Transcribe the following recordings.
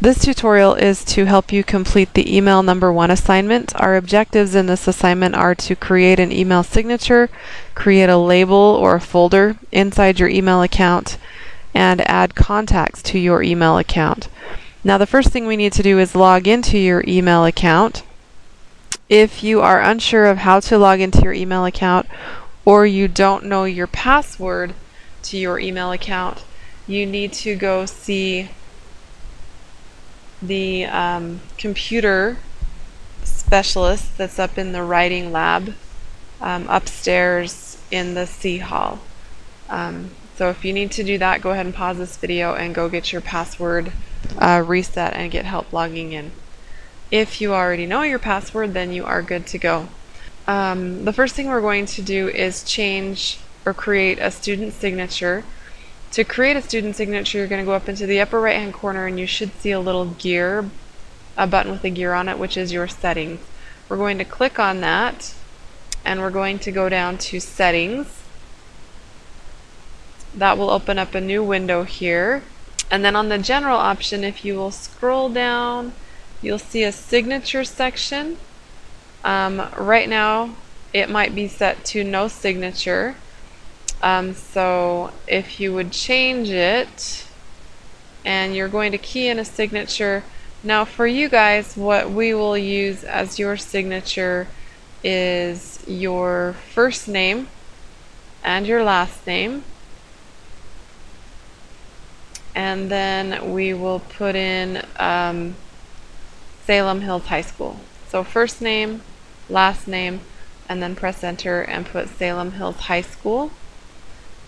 This tutorial is to help you complete the email number 1 assignment. Our objectives in this assignment are to create an email signature, create a label or a folder inside your email account, and add contacts to your email account. Now the first thing we need to do is log into your email account. If you are unsure of how to log into your email account, or you don't know your password to your email account, you need to go see the computer specialist that's up in the writing lab upstairs in the C hall. So if you need to do that, go ahead and pause this video and go get your password reset and get help logging in. If you already know your password, then you are good to go. The first thing we're going to do is change or create a student signature. To create a student signature, you're going to go up into the upper right hand corner and you should see a little gear, a button with a gear on it, which is your settings. We're going to click on that and we're going to go down to settings. That will open up a new window here. And then on the general option, if you will scroll down, you'll see a signature section. Right now it might be set to no signature. So if you would change it and you're going to key in a signature. Now for you guys, what we will use as your signature is your first name and your last name. And then we will put in Salem Hills High School. So first name, last name, and then press enter and put Salem Hills High School.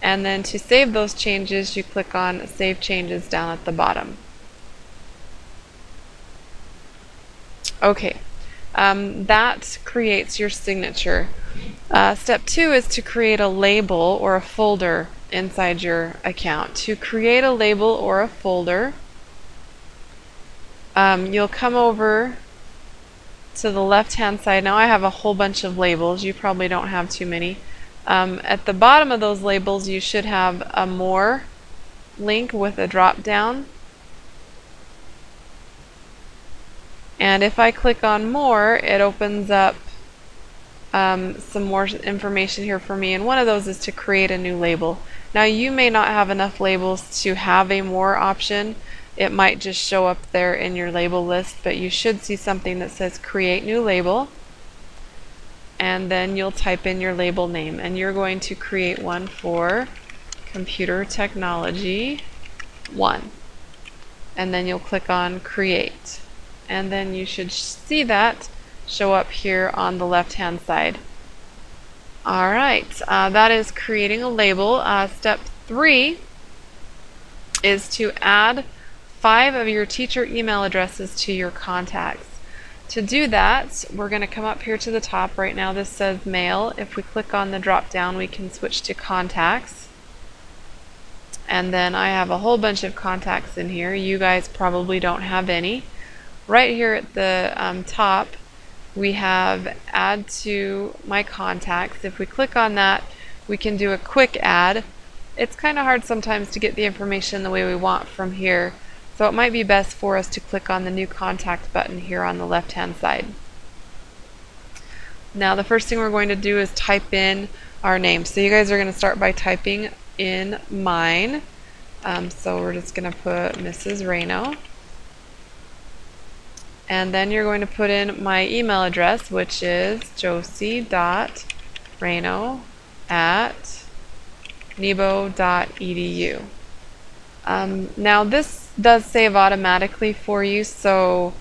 And then to save those changes, you click on Save Changes down at the bottom. Okay, that creates your signature. Step 2 is to create a label or a folder inside your account. To create a label or a folder, you'll come over to the left hand side. Now I have a whole bunch of labels. You probably don't have too many. At the bottom of those labels you should have a More link with a drop down. And if I click on More, it opens up some more information here for me, and one of those is to create a new label. Now you may not have enough labels to have a More option. It might just show up there in your label list, but you should see something that says Create New Label. And then you'll type in your label name, and you're going to create one for Computer Technology 1. And then you'll click on Create. And then you should see that show up here on the left hand side. Alright, that is creating a label. Step 3 is to add 5 of your teacher email addresses to your contacts. To do that, we're going to come up here to the top. Right now this says Mail. If we click on the drop down, we can switch to Contacts. And then I have a whole bunch of contacts in here. You guys probably don't have any. Right here at the top, we have Add to My Contacts. If we click on that, we can do a quick add. It's kind of hard sometimes to get the information the way we want from here. So it might be best for us to click on the New Contact button here on the left hand side. Now the first thing we're going to do is type in our name. So you guys are going to start by typing in mine. So we're just going to put Mrs. Reno. And then you're going to put in my email address, which is josie.reno@nebo.edu. Now this does save automatically for you, so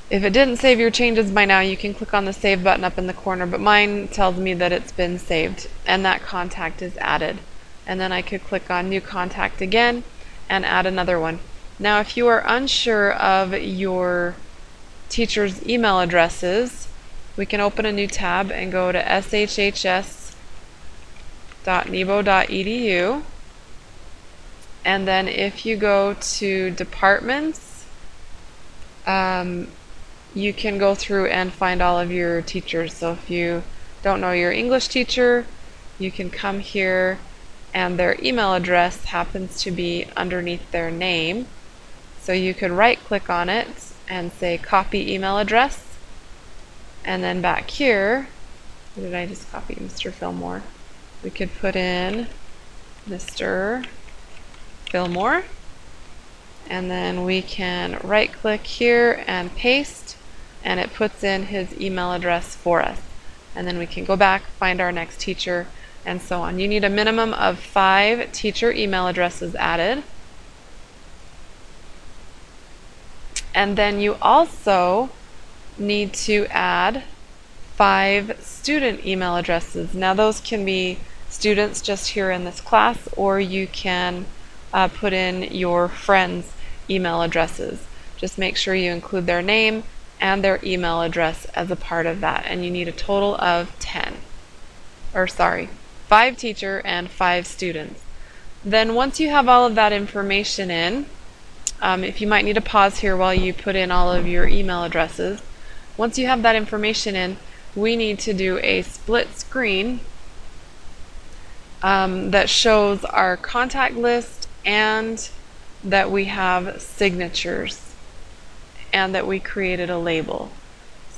if it didn't save your changes by now, you can click on the save button up in the corner, but mine tells me that it's been saved and that contact is added. And then I could click on New Contact again and add another one. Now if you are unsure of your teacher's email addresses, we can open a new tab and go to shhs.nebo.edu. And then if you go to departments, you can go through and find all of your teachers. So if you don't know your English teacher, you can come here and their email address happens to be underneath their name. So you could right click on it and say copy email address, and then back here, what did I just copy? Mr. Fillmore. We could put in Mr. Fillmore, and then we can right click here and paste, and it puts in his email address for us. And then we can go back, find our next teacher, and so on. You need a minimum of 5 teacher email addresses added. And then you also need to add 5 student email addresses. Now those can be students just here in this class, or you can put in your friends' email addresses. Just make sure you include their name and their email address as a part of that, and you need a total of 5 teacher and 5 students. Then once you have all of that information in, if you might need to pause here while you put in all of your email addresses, once you have that information in, we need to do a split screen that shows our contact list and that we have signatures and that we created a label.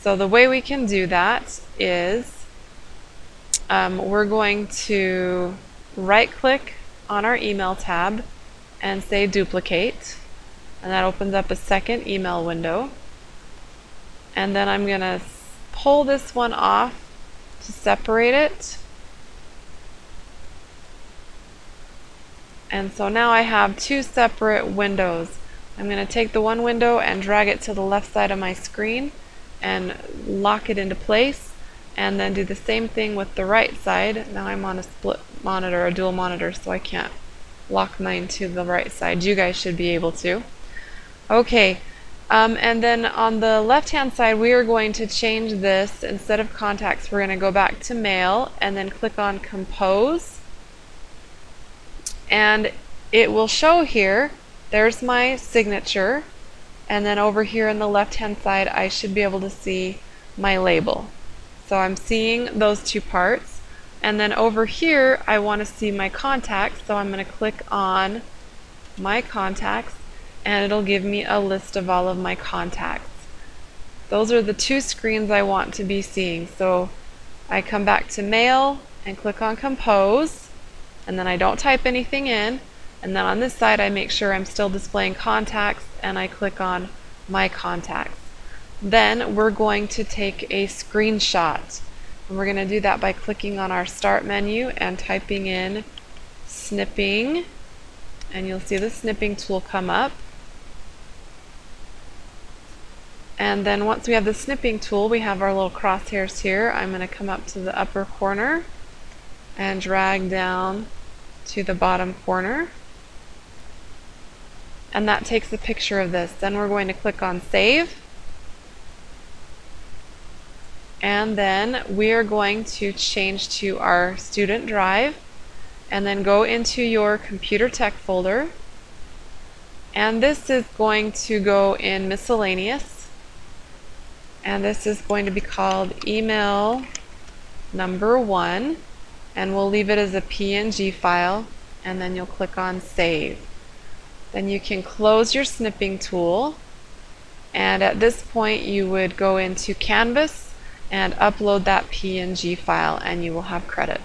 So the way we can do that is we're going to right click on our email tab and say duplicate, and that opens up a second email window. And then I'm going to pull this one off to separate it. And so now I have 2 separate windows. I'm going to take the one window and drag it to the left side of my screen and lock it into place, and then do the same thing with the right side. Now I'm on a split monitor, a dual monitor, so I can't lock mine to the right side. You guys should be able to. Okay, and then on the left hand side we are going to change this. Instead of contacts, we're going to go back to mail and then click on compose, and it will show here, there's my signature, and then over here on the left hand side I should be able to see my label. So I'm seeing those 2 parts, and then over here I want to see my contacts, so I'm going to click on my contacts and it'll give me a list of all of my contacts. Those are the 2 screens I want to be seeing. So I come back to mail and click on compose, and then I don't type anything in, and then on this side I make sure I'm still displaying contacts and I click on my contacts. Then we're going to take a screenshot, and we're going to do that by clicking on our start menu and typing in snipping, and you'll see the snipping tool come up. And then once we have the snipping tool, we have our little crosshairs here. I'm going to come up to the upper corner and drag down to the bottom corner, and that takes a picture of this. Then we're going to click on save, and then we are going to change to our student drive, and then go into your computer tech folder, and this is going to go in miscellaneous. And this is going to be called email number 1, and we'll leave it as a PNG file, and then you'll click on save. Then you can close your snipping tool, and at this point you would go into Canvas and upload that PNG file, and you will have credit.